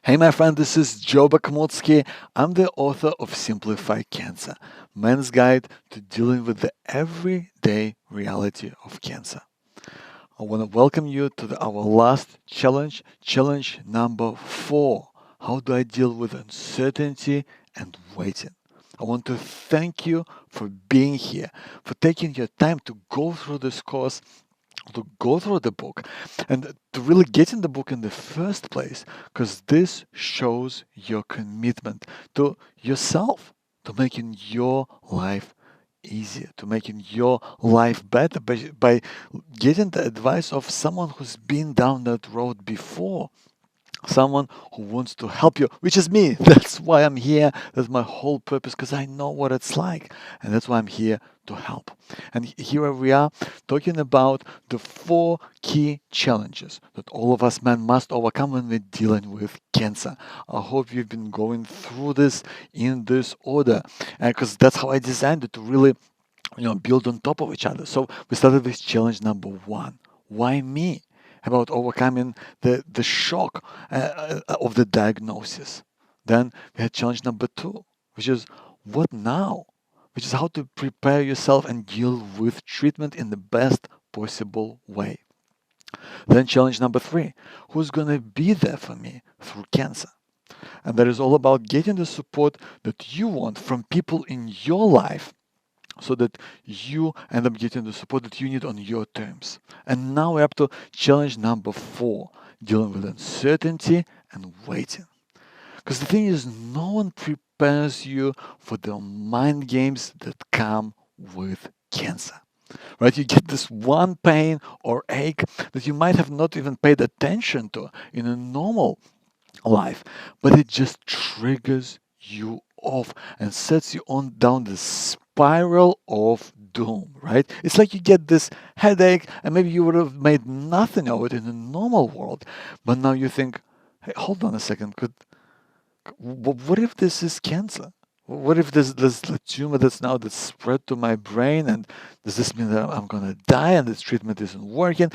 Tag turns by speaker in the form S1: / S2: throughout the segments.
S1: Hey, my friend, this is Joe Bakhmoutski. I'm the author of Simplify Cancer, Man's Guide to Dealing with the Everyday Reality of Cancer. I want to welcome you to our last challenge number 4. How do I deal with uncertainty and waiting? I want to thank you for being here, for taking your time to go through this course, to go through the book, and to really get in the book in the first place, because this shows your commitment to yourself, to making your life easier, to making your life better by getting the advice of someone who's been down that road before, someone who wants to help you, which is me. That's why I'm here. That's my whole purpose, because I know what it's like, and that's why I'm here to help. And here we are talking about the 4 key challenges that all of us men must overcome when we're dealing with cancer. I hope you've been going through this in this order, because that's how I designed it, to really build on top of each other. So we started with challenge number 1. Why me? About overcoming the shock of the diagnosis. Then we had challenge number 2, which is what now? Which is how to prepare yourself and deal with treatment in the best possible way. Then challenge number 3, who's going to be there for me through cancer? And that is all about getting the support that you want from people in your life, so that you end up getting the support that you need on your terms. And now we're up to challenge number 4, dealing with uncertainty and waiting. Because the thing is, no one prepares you for the mind games that come with cancer. Right? You get this one pain or ache that you might have not even paid attention to in a normal life, but it just triggers you off and sets you on down the spiral of doom, right? It's like you get this headache, and maybe you would have made nothing of it in a normal world, but now you think, hey, hold on a second, what if this is cancer? What if this tumor that's spread to my brain, and does this mean that I'm gonna die and this treatment isn't working?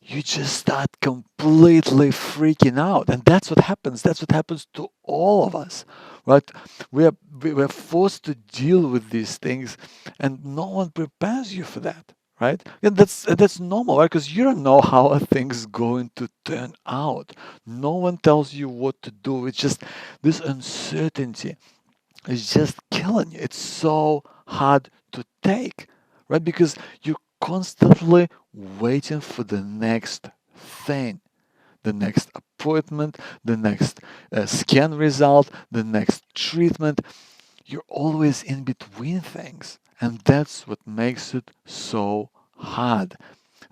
S1: You just start completely freaking out, and that's what happens. That's what happens to all of us, right? We're forced to deal with these things, and no one prepares you for that, right? And that's normal, right? Because you don't know how a thing's going to turn out. No one tells you what to do. It's just this uncertainty is just killing you. It's so hard to take, right? Because you're constantly waiting for the next thing, the next appointment, the next scan result, the next treatment. You're always in between things. And that's what makes it so hard.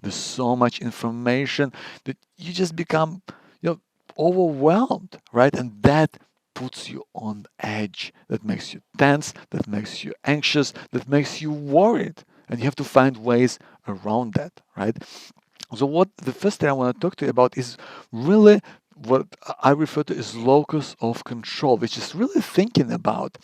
S1: There's so much information that you just become, overwhelmed, right? And that puts you on edge. That makes you tense, that makes you anxious, that makes you worried. And you have to find ways around that, right? So what the first thing I want to talk to you about is really what I refer to as locus of control, which is really thinking about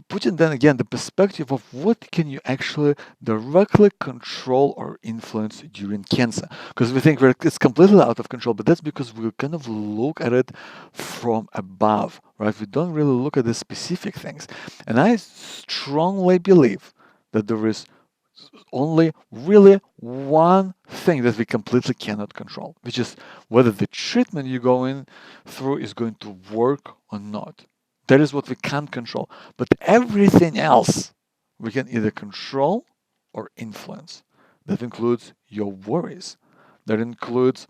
S1: putting then again the perspective of what can you actually directly control or influence during cancer. Because we think it's completely out of control, but that's because we kind of look at it from above, right? We don't really look at the specific things. And I strongly believe that there is only really one thing that we completely cannot control, which is whether the treatment you're going through is going to work or not. That is what we can't control. But everything else we can either control or influence. That includes your worries. That includes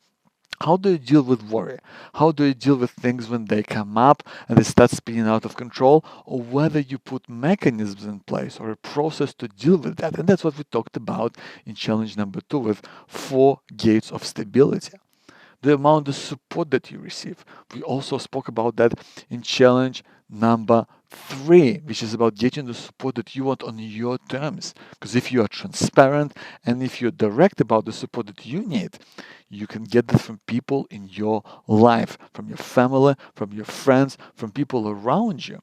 S1: how do you deal with worry? How do you deal with things when they come up and they start spinning out of control, or whether you put mechanisms in place or a process to deal with that? And that's what we talked about in challenge number 2 with 4 gates of stability. The amount of support that you receive. We also spoke about that in challenge number 3, which is about getting the support that you want on your terms. Because if you are transparent and if you're direct about the support that you need, you can get that from people in your life, from your family, from your friends, from people around you,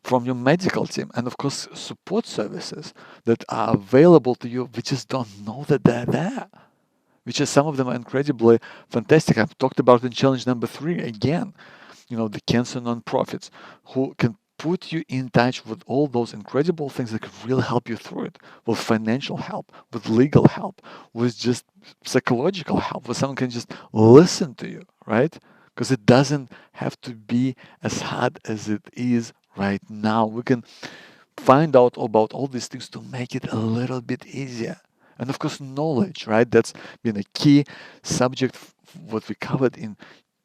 S1: from your medical team, and of course support services that are available to you. We just don't know that they're there, which is some of them are incredibly fantastic. I've talked about in challenge number 3 again. the cancer nonprofits who can put you in touch with all those incredible things that could really help you through it, with financial help, with legal help, with just psychological help, where someone can just listen to you, right? Because it doesn't have to be as hard as it is right now. We can find out about all these things to make it a little bit easier. And of course, knowledge, right? That's been a key subject, what we covered in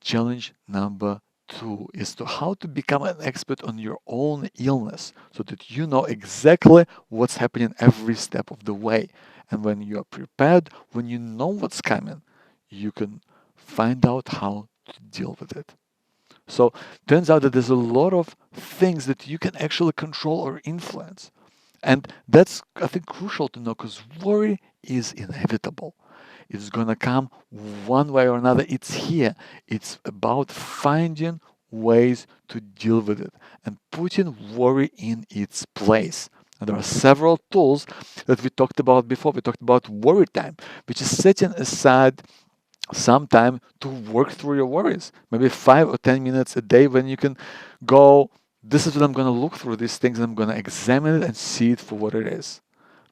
S1: challenge number 2, is to how to become an expert on your own illness so that you know exactly what's happening every step of the way. And when you are prepared, when you know what's coming, you can find out how to deal with it. So turns out that there's a lot of things that you can actually control or influence. And that's, I think, crucial to know, because worry is inevitable. It's going to come one way or another. It's here. It's about finding ways to deal with it and putting worry in its place. And there are several tools that we talked about before. We talked about worry time, which is setting aside some time to work through your worries. Maybe 5 or 10 minutes a day when you can go, this is what I'm going to look through these things, and I'm going to examine it and see it for what it is.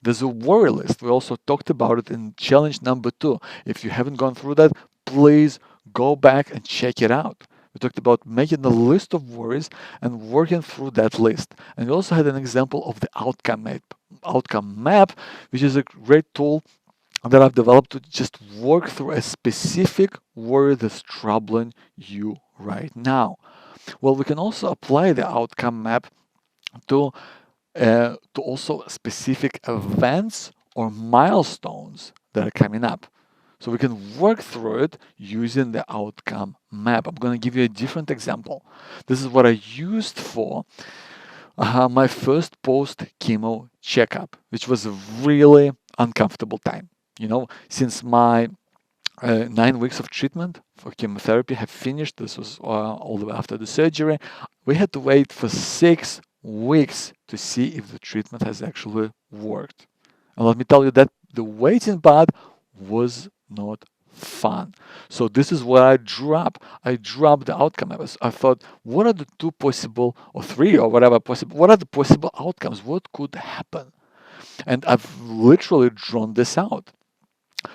S1: There's a worry list. We also talked about it in challenge number 2. If you haven't gone through that, please go back and check it out. We talked about making a list of worries and working through that list. And we also had an example of the outcome map, which is a great tool that I've developed to just work through a specific worry that's troubling you right now. Well, we can also apply the outcome map to also specific events or milestones that are coming up. So we can work through it using the outcome map. I'm going to give you a different example. This is what I used for my first post-chemo checkup, which was a really uncomfortable time. Since my 9 weeks of treatment for chemotherapy have finished, this was all the way after the surgery, we had to wait for 6 weeks to see if the treatment has actually worked. And let me tell you that the waiting part was not fun. So this is what I drew up. I drew up the outcome. I thought, what are the 2 possible, or 3 or whatever possible, what are the possible outcomes? What could happen? And I've literally drawn this out,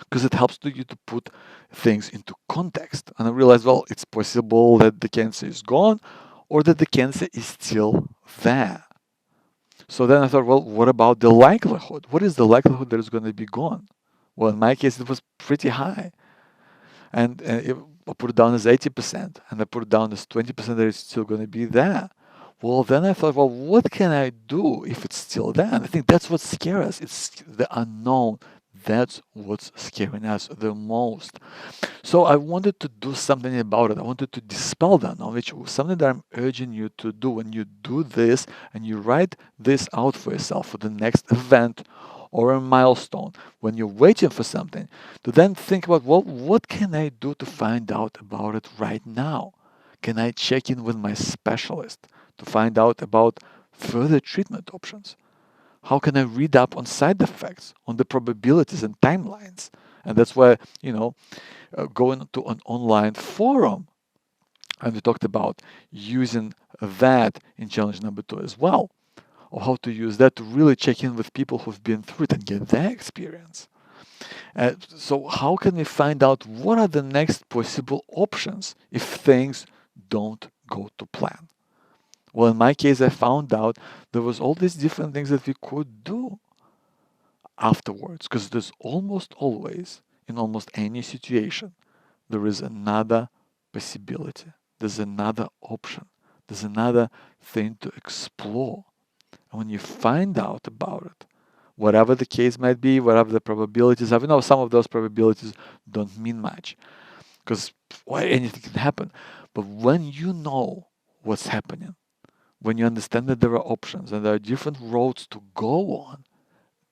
S1: because it helps you to put things into context. And I realized, well, it's possible that the cancer is gone or that the cancer is still there. So then I thought, well, what about the likelihood? What is the likelihood that it's going to be gone? Well, in my case, it was pretty high. And I put it down as 80%, and I put it down as 20% that it's still going to be there. Well, then I thought, well, what can I do if it's still there? And I think that's what scares us. It's the unknown. That's what's scaring us the most. So I wanted to do something about it. I wanted to dispel that knowledge, something that I'm urging you to do. When you do this and you write this out for yourself for the next event or a milestone, when you're waiting for something, to then think about, well, what can I do to find out about it right now? Can I check in with my specialist to find out about further treatment options? How can I read up on side effects, on the probabilities and timelines? And that's why, going to an online forum, and we talked about using that in challenge number 2 as well, or how to use that to really check in with people who've been through it and get their experience. So how can we find out what are the next possible options if things don't go to plan? Well, in my case, I found out there was all these different things that we could do afterwards, because there's almost always, in almost any situation, there is another possibility. There's another option. There's another thing to explore. And when you find out about it, whatever the case might be, whatever the probabilities are, some of those probabilities don't mean much, because anything can happen. But when you know what's happening, when you understand that there are options and there are different roads to go on,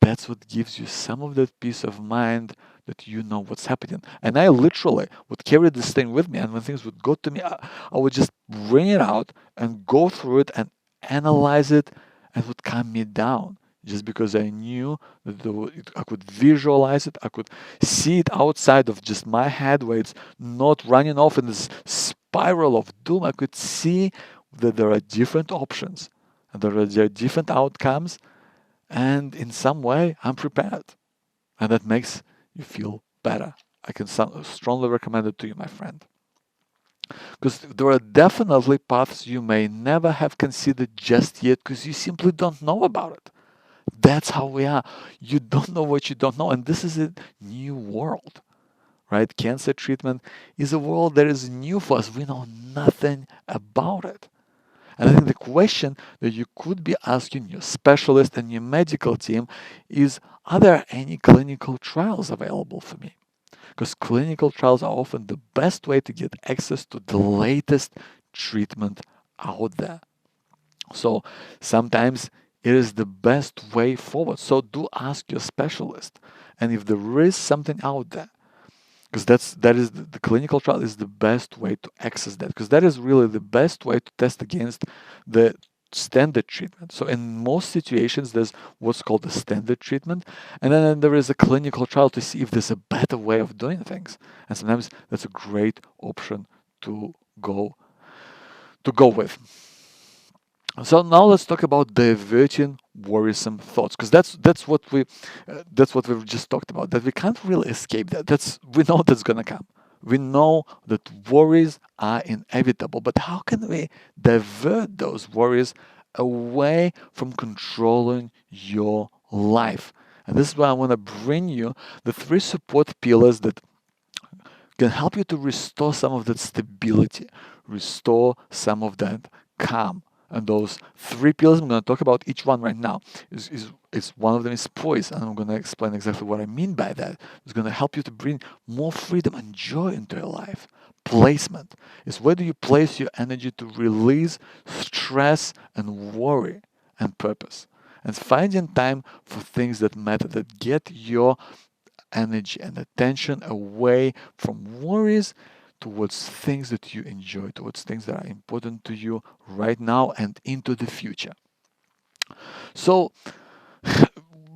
S1: that's what gives you some of that peace of mind that you know what's happening. And I literally would carry this thing with me, and when things would go to me, I would just bring it out and go through it and analyze it, and it would calm me down just because I knew that I could visualize it, I could see it outside of just my head where it's not running off in this spiral of doom. I could see that there are different options and there are different outcomes, and in some way I'm prepared, and that makes you feel better. I can strongly recommend it to you, my friend. Because there are definitely paths you may never have considered just yet because you simply don't know about it. That's how we are. You don't know what you don't know, and this is a new world, right? Cancer treatment is a world that is new for us. We know nothing about it. And I think the question that you could be asking your specialist and your medical team is, are there any clinical trials available for me? Because clinical trials are often the best way to get access to the latest treatment out there. So sometimes it is the best way forward. So do ask your specialist. And if there is something out there, because that is the clinical trial is the best way to access that, because that is really the best way to test against the standard treatment. So in most situations there's what's called the standard treatment, and then there is a clinical trial to see if there's a better way of doing things, and sometimes that's a great option to go with. So now let's talk about diverting worrisome thoughts, because that's what we've just talked about. That we can't really escape that. We know that's gonna come. We know that worries are inevitable, but how can we divert those worries away from controlling your life? And this is why I want to bring you the 3 support pillars that can help you to restore some of that stability, restore some of that calm. And those 3 pillars, I'm going to talk about each one right now. Is one of them is poise, and I'm going to explain exactly what I mean by that. It's going to help you to bring more freedom and joy into your life. Placement is where do you place your energy to release stress and worry, and purpose. And finding time for things that matter, that get your energy and attention away from worries towards things that you enjoy, towards things that are important to you right now and into the future. So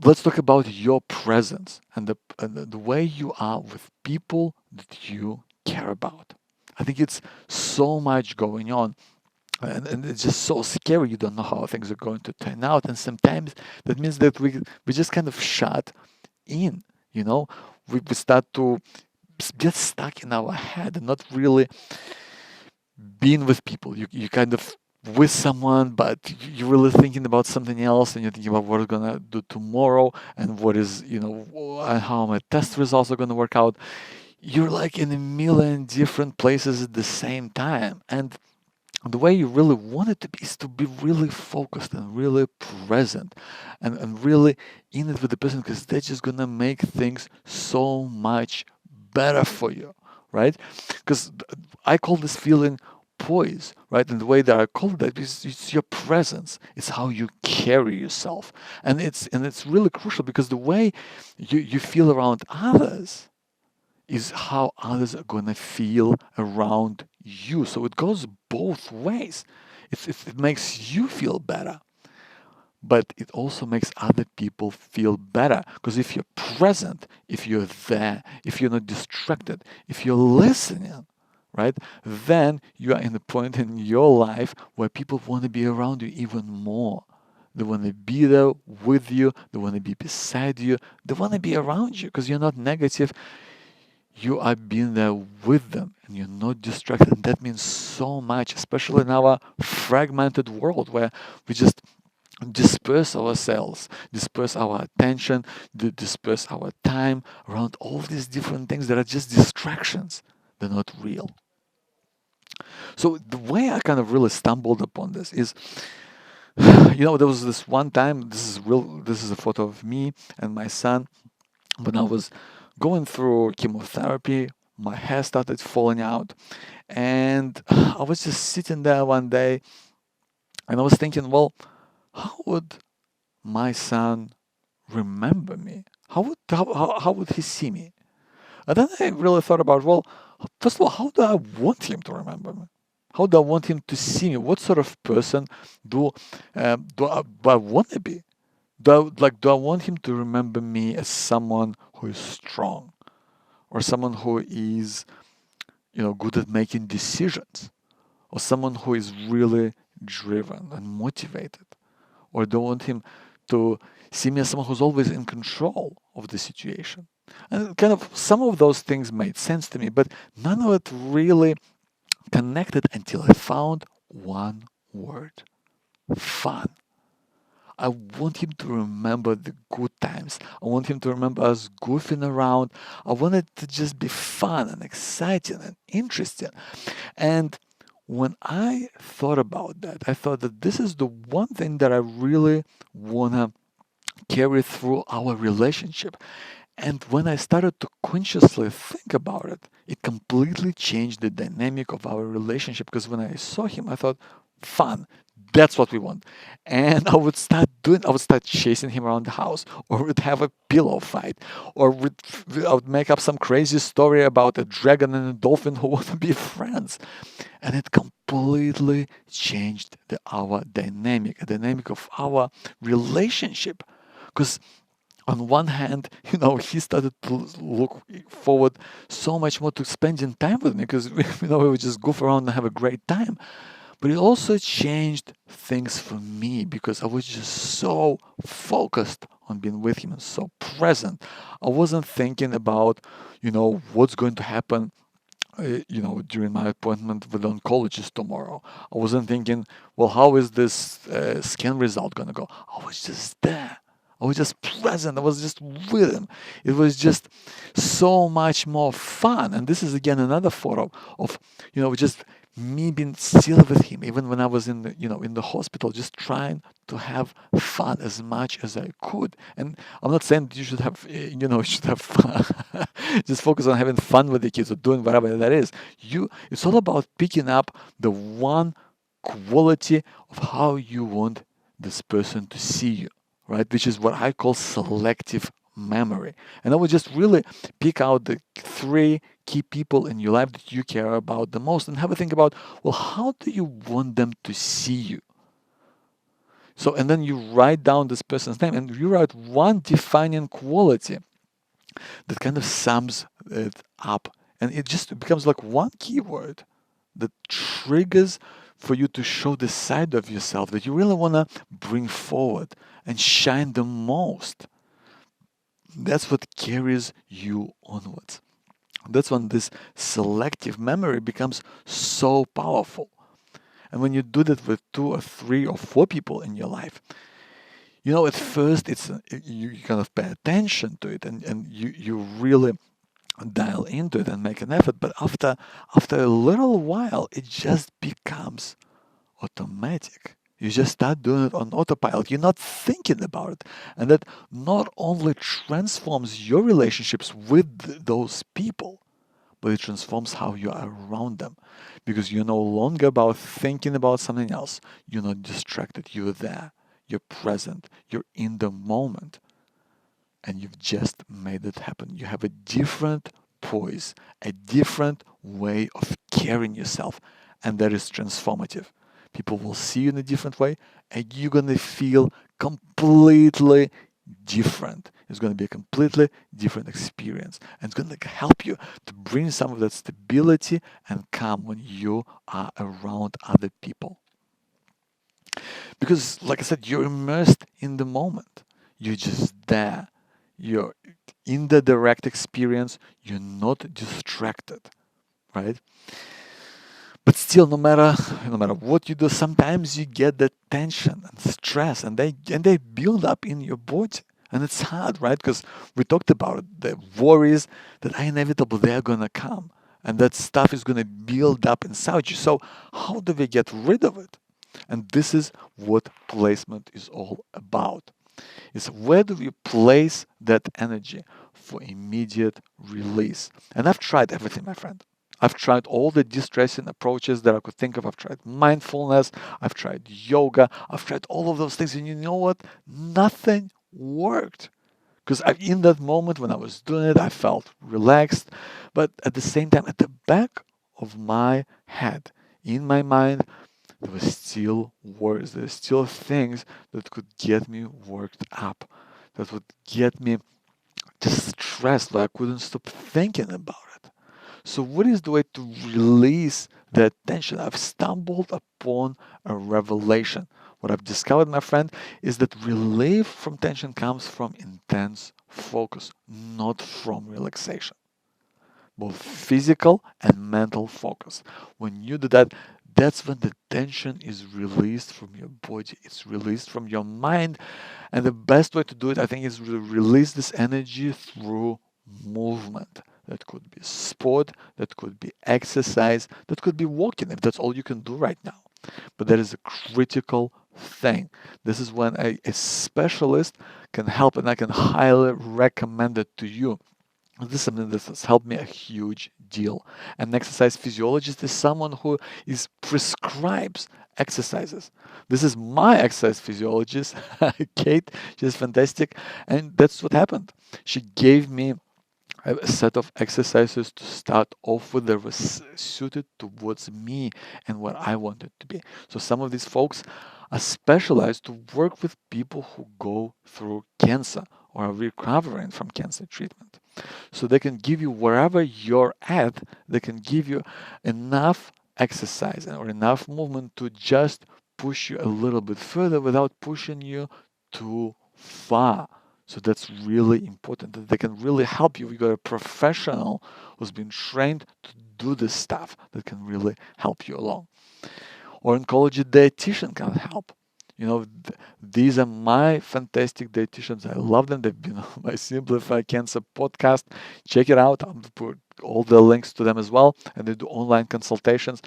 S1: let's talk about your presence and the way you are with people that you care about. I think it's so much going on. And it's just so scary. You don't know how things are going to turn out. And sometimes that means that we just kind of shut in, you know, we start to get stuck in our head and not really being with people. You kind of with someone, but you're really thinking about something else, and you're thinking about what you're gonna do tomorrow and what is, and how my test results are gonna work out. You're like in a million different places at the same time, and the way you really want it to be is to be really focused and really present and really in it with the person, because they're just gonna make things so much better for you, right? Because I call this feeling poise, right? And the way that I call that is it's your presence, it's how you carry yourself, and it's really crucial, because the way you feel around others is how others are going to feel around you. So it goes both ways. It makes you feel better, but it also makes other people feel better. Because if you're present, if you're there, if you're not distracted, if you're listening, right, then you are in a point in your life where people want to be around you even more. They want to be there with you. They want to be beside you. They want to be around you because you're not negative. You are being there with them and you're not distracted. And that means so much, especially in our fragmented world where we just disperse ourselves, disperse our attention, disperse our time around all these different things that are just distractions. They're not real. So the way I kind of really stumbled upon this is, there was this one time, this is a photo of me and my son when I was going through chemotherapy. My hair started falling out, and I was just sitting there one day, and I was thinking, well, how would my son remember me? How would he see me? And then I really thought about, well, first of all, how do I want him to remember me? How do I want him to see me? What sort of person do I want to be? Do I want him to remember me as someone who is strong, or someone who is, good at making decisions, or someone who is really driven and motivated? Or do I want him to see me as someone who's always in control of the situation? And kind of some of those things made sense to me, but none of it really connected until I found one word: fun. I want him to remember the good times. I want him to remember us goofing around. I want it to just be fun and exciting and interesting. And when I thought about that, I thought that this is the one thing that I really want to carry through our relationship. And when I started to consciously think about it, it completely changed the dynamic of our relationship. Because when I saw him, I thought, fun, that's what we want. And I would start chasing him around the house, or we'd have a pillow fight, or I would make up some crazy story about a dragon and a dolphin who want to be friends. And it completely changed our dynamic, the dynamic of our relationship. Because on one hand, he started to look forward so much more to spending time with me because, we would just goof around and have a great time. But it also changed things for me because I was just so focused on being with him and so present. I wasn't thinking about, what's going to happen, during my appointment with the oncologist tomorrow. I wasn't thinking, well, how is this scan result going to go? I was just there. I was just present. I was just with him. It was just so much more fun. And this is again another photo of, just me being still with him, even when I was in the hospital, just trying to have fun as much as I could. And I'm not saying that you should have, you should have fun. Just focus on having fun with the kids or doing whatever that is. It's all about picking up the one quality of how you want this person to see you, right? Which is what I call selective memory. And I would just really pick out the three key people in your life that you care about the most and have a think about, well, how do you want them to see you? So, and then you write down this person's name and you write one defining quality that kind of sums it up. And it just becomes like one keyword that triggers for you to show the side of yourself that you really want to bring forward and shine the most. That's what carries you onwards. That's when this selective memory becomes so powerful. And when you do that with 2 or 3 or 4 people in your life, at first you kind of pay attention to it and you really dial into it and make an effort. But after a little while, it just becomes automatic. You just start doing it on autopilot. You're not thinking about it. And that not only transforms your relationships with those people, but it transforms how you are around them. Because you're no longer about thinking about something else. You're not distracted. You're there. You're present. You're in the moment. And you've just made it happen. You have a different poise, a different way of carrying yourself. And that is transformative. People will see you in a different way, and you're going to feel completely different. It's going to be a completely different experience. And it's going to help you to bring some of that stability and calm when you are around other people. Because, like I said, you're immersed in the moment. You're just there. You're in the direct experience. You're not distracted, right? But still, no matter what you do, sometimes you get that tension and stress, and they build up in your body, and it's hard, right? Because we talked about it, the worries that are inevitable, they are gonna come, and that stuff is gonna build up inside you. So how do we get rid of it? And this is what placement is all about. Is where do we place that energy for immediate release? And I've tried everything, my friend. I've tried all the de-stressing approaches that I could think of. I've tried mindfulness, I've tried yoga, I've tried all of those things. And you know what? Nothing worked. Because in that moment when I was doing it, I felt relaxed. But at the same time, at the back of my head, in my mind, there were still worries, there were still things that could get me worked up, that would get me just stressed, like I couldn't stop thinking about it. So, what is the way to release that tension? I've stumbled upon a revelation. What I've discovered, my friend, is that relief from tension comes from intense focus, not from relaxation. Both physical and mental focus. When you do that, that's when the tension is released from your body, it's released from your mind. And the best way to do it, I think, is to release this energy through movement. That could be sport, that could be exercise, that could be walking if that's all you can do right now. But that is a critical thing. This is when a specialist can help, and I can highly recommend it to you. This is something that has helped me a huge deal. An exercise physiologist is someone who is prescribes exercises. This is my exercise physiologist, Kate. She's fantastic, and that's what happened. She gave me a set of exercises to start off with that was suited towards me and what I wanted to be. So some of these folks are specialized to work with people who go through cancer or are recovering from cancer treatment. So they can give you wherever you're at, they can give you enough exercise or enough movement to just push you a little bit further without pushing you too far. So that's really important that they can really help you. We got a professional who's been trained to do this stuff that can really help you along. Or oncology dietitian can help. These are my fantastic dietitians. I love them. They've been on my Simplify Cancer podcast. Check it out. I'll put all the links to them as well. And they do online consultations.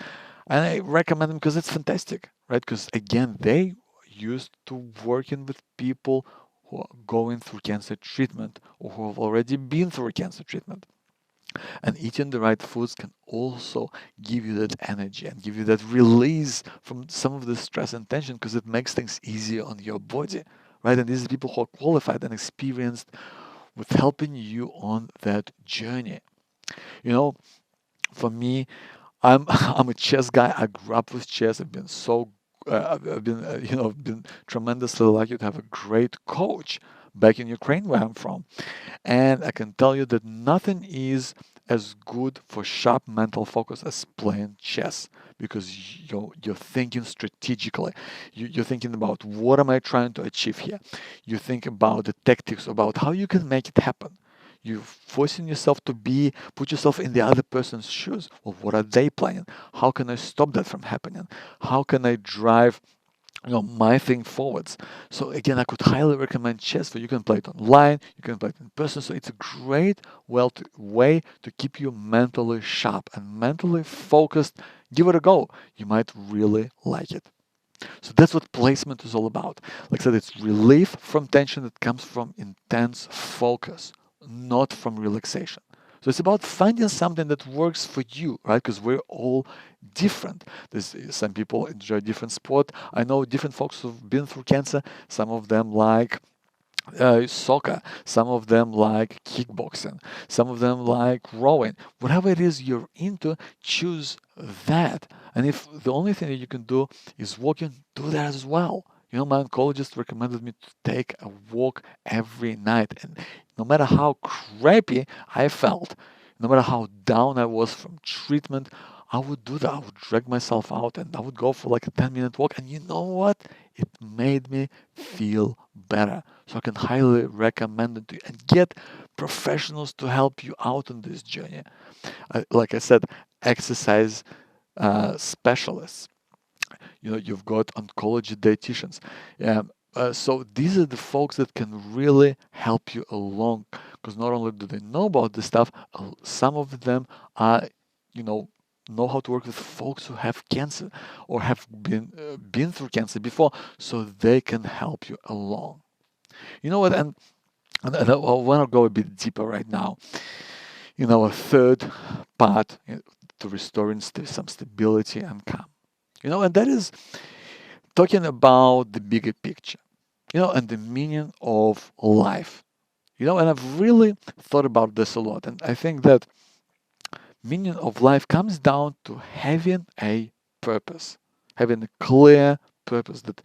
S1: And I recommend them because it's fantastic, right? Because again, they used to working with people who are going through cancer treatment or who have already been through cancer treatment. And eating the right foods can also give you that energy and give you that release from some of the stress and tension because it makes things easier on your body, right? And these are people who are qualified and experienced with helping you on that journey. You know, for me, I'm I'm a chess guy. I grew up with chess. I've been so I've been been tremendously lucky to have a great coach back in Ukraine where I'm from. And I can tell you that nothing is as good for sharp mental focus as playing chess because you're thinking strategically. You're thinking about what am I trying to achieve here. You think about the tactics, about how you can make it happen. You're forcing yourself to put yourself in the other person's shoes. Well, what are they playing? How can I stop that from happening? How can I drive my thing forwards? So again, I could highly recommend chess. For you can play it online, you can play it in person. So it's a great way to keep you mentally sharp and mentally focused. Give it a go. You might really like it. So that's what placement is all about. Like I said, it's relief from tension that comes from intense focus, not from relaxation. So it's about finding something that works for you, right? Because we're all different. There's some people enjoy different sport. I know different folks who've been through cancer. Some of them like soccer. Some of them like kickboxing. Some of them like rowing. Whatever it is you're into, choose that. And if the only thing that you can do is walking, do that as well. My oncologist recommended me to take a walk every night. And no matter how crappy I felt, no matter how down I was from treatment, I would do that. I would drag myself out and I would go for like a 10-minute walk. And you know what? It made me feel better. So I can highly recommend it to you and get professionals to help you out on this journey. Like I said, exercise specialists. You've got oncology dietitians. So these are the folks that can really help you along because not only do they know about this stuff, some of them are, know how to work with folks who have cancer or have been through cancer before, so they can help you along. You know what? And I want to go a bit deeper right now. A third part to restoring some stability and calm. And that is talking about the bigger picture, and the meaning of life. And I've really thought about this a lot. And I think that meaning of life comes down to having a purpose. having a clear purpose that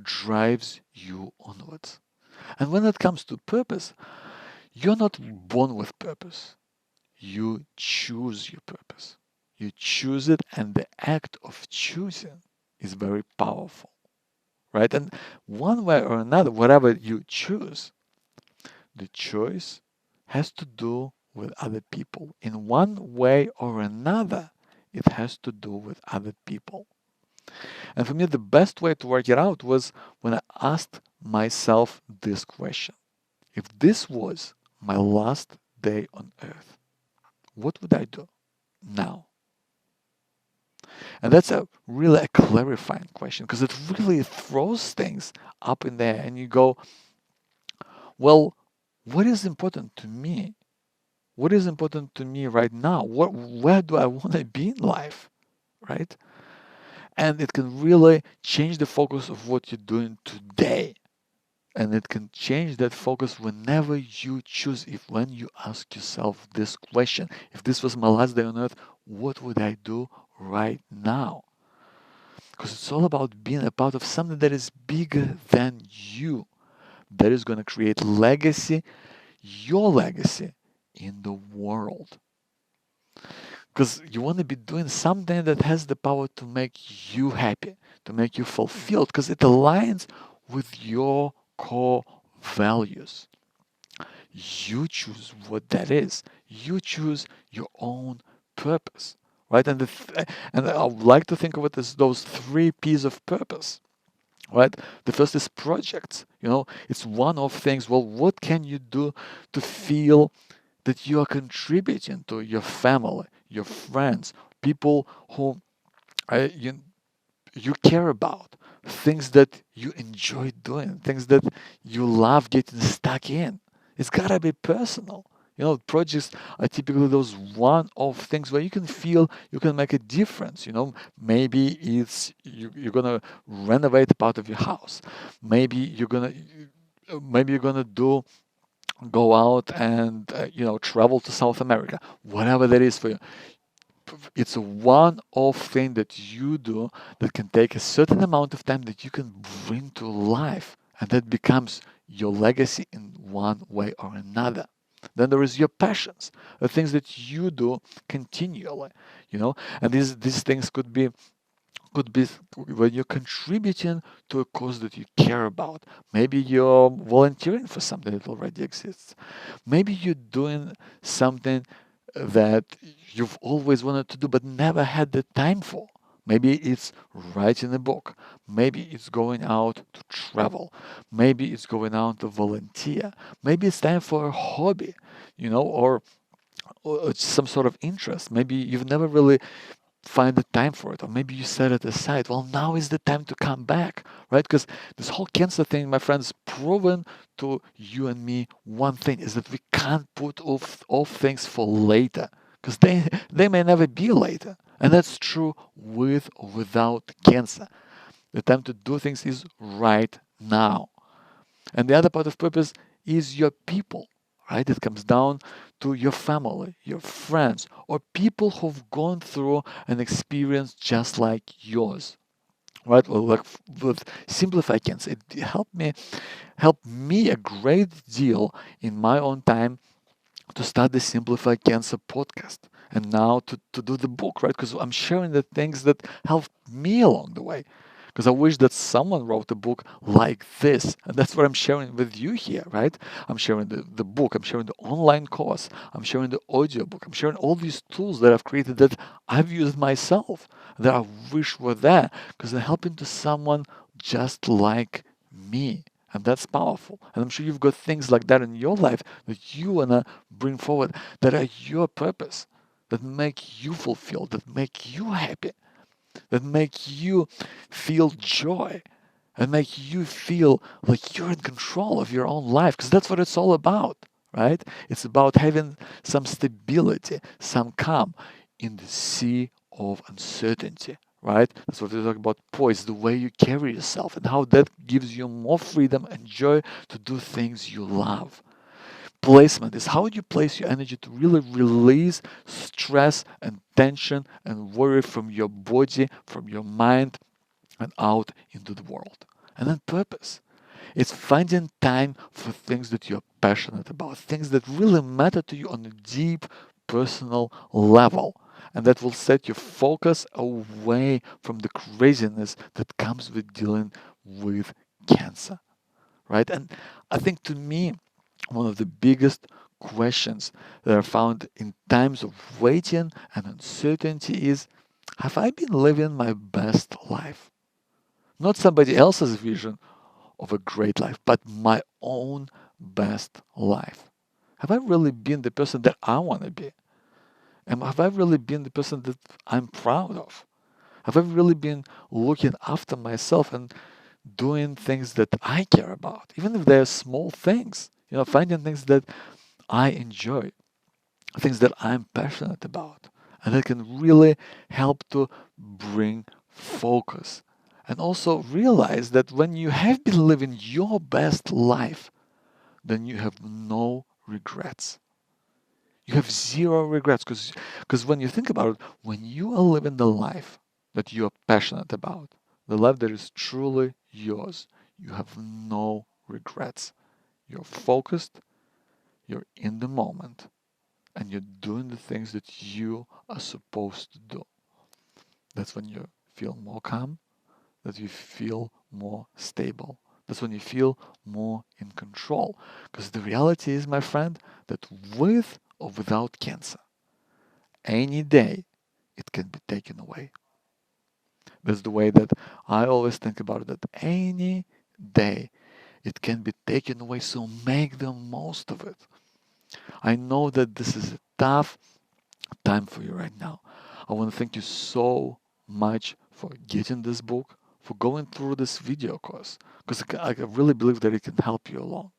S1: drives you onwards. And when it comes to purpose, you're not born with purpose. You choose your purpose. You choose it, and the act of choosing is very powerful, right? And one way or another, whatever you choose, the choice has to do with other people. In one way or another, it has to do with other people. And for me, the best way to work it out was when I asked myself this question. If this was my last day on earth, what would I do now? And that's a really a clarifying question because it really throws things up in there and you go, well, what is important to me? What is important to me right now? Where do I want to be in life? Right? And it can really change the focus of what you're doing today. And it can change that focus whenever you choose. If when you ask yourself this question, if this was my last day on earth, what would I do right now? Because it's all about being a part of something that is bigger than you, that is going to create legacy, your legacy in the world. Because you want to be doing something that has the power to make you happy, to make you fulfilled, because it aligns with your core values. You choose what that is. You choose your own purpose, right? And I would like to think of it as those three P's of purpose, right? The first is projects. It's one of things. Well, what can you do to feel that you are contributing to your family, your friends, people who you care about, things that you enjoy doing, things that you love getting stuck in. It's gotta be personal. Projects are typically those one-off things where you can feel you can make a difference. Maybe you're gonna renovate a part of your house. Maybe you're gonna go out and travel to South America. Whatever that is for you, it's a one-off thing that you do that can take a certain amount of time that you can bring to life, and that becomes your legacy in one way or another. Then there is your passions, the things that you do continually, and these things could be when you're contributing to a cause that you care about. Maybe you're volunteering for something that already exists. Maybe you're doing something that you've always wanted to do but never had the time for. Maybe it's writing a book. Maybe it's going out to travel. Maybe it's going out to volunteer. Maybe it's time for a hobby, or some sort of interest. Maybe you've never really find the time for it, or maybe you set it aside. Well, now is the time to come back, right? Because this whole cancer thing, my friends, proven to you and me one thing is that we can't put off things for later, because they may never be later, and that's true with or without cancer. The time to do things is right now. And the other part of purpose is your people, right? It comes down to your family, your friends, or people who've gone through an experience just like yours, right? Well, like with Simplify Cancer, it helped me a great deal in my own time to start the Simplify Cancer podcast and now to do the book, right? Because I'm sharing the things that helped me along the way. Because I wish that someone wrote a book like this. And that's what I'm sharing with you here, right? I'm sharing the book, I'm sharing the online course, I'm sharing the audio book, I'm sharing all these tools that I've created that I've used myself, that I wish were there, because they're helping to someone just like me. And that's powerful. And I'm sure you've got things like that in your life that you want to bring forward that are your purpose, that make you fulfilled, that make you happy, that make you feel joy, and make you feel like you're in control of your own life. Because that's what it's all about, right? It's about having some stability, some calm in the sea of uncertainty. Right? That's what we talk about poise, the way you carry yourself, and how that gives you more freedom and joy to do things you love. Placement is how you place your energy to really release stress and tension and worry from your body, from your mind, and out into the world. And then purpose. It's finding time for things that you're passionate about, things that really matter to you on a deep personal level. And that will set your focus away from the craziness that comes with dealing with cancer, right? And I think to me, one of the biggest questions that are found in times of waiting and uncertainty is, have I been living my best life? Not somebody else's vision of a great life, but my own best life. Have I really been the person that I want to be? And have I really been the person that I'm proud of? Have I really been looking after myself and doing things that I care about, even if they're small things? Finding things that I enjoy, things that I'm passionate about, and that can really help to bring focus. And also realize that when you have been living your best life, then you have no regrets. You have zero regrets because when you think about it, when you are living the life that you are passionate about, the life that is truly yours, you have no regrets. You're focused, you're in the moment, and you're doing the things that you are supposed to do. That's when you feel more calm, that you feel more stable. That's when you feel more in control. Because the reality is, my friend, that with or without cancer, any day it can be taken away. That's the way that I always think about it, that any day it can be taken away, so make the most of it. I know that this is a tough time for you right now. I want to thank you so much for getting this book, for going through this video course, because I really believe that it can help you along.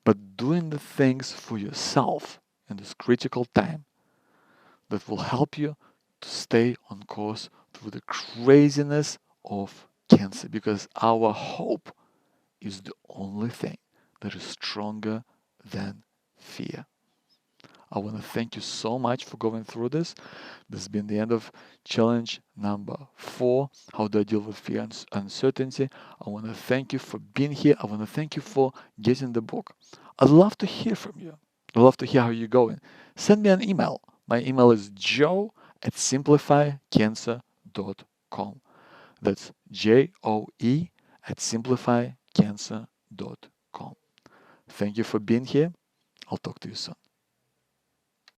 S1: But doing the things for yourself in this critical time that will help you to stay on course through the craziness of cancer, because our hope is the only thing that is stronger than fear. I want to thank you so much for going through this. This has been the end of challenge number 4. How do I deal with fear and uncertainty? I want to thank you for being here. I want to thank you for getting the book. I'd love to hear from you. I'd love to hear how you're going. Send me an email. My email is joe@simplifycancer.com. That's joe@simplifycancer.com. Thank you for being here. I'll talk to you soon.